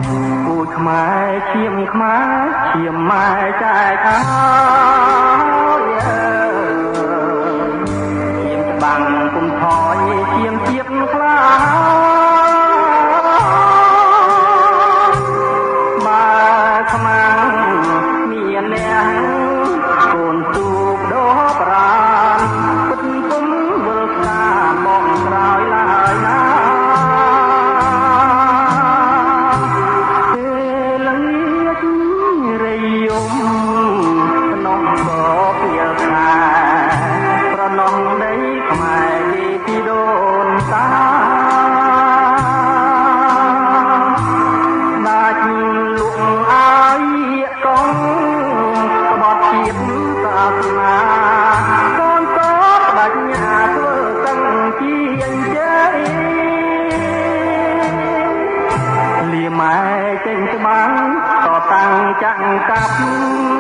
ពូជខ្មែរឈាមខ្មែរឈាមម៉ែចែកហើយឈាមច្បាំងគុំថយឈាមជាតិខ្លាបើខ្មាំងមានអ្នកកូនទូបដោប្រានពិតគុំវិលថាមកក្រោយឡើយណាម៉ែចេញច្បាំងតតាំងចាំងកាប់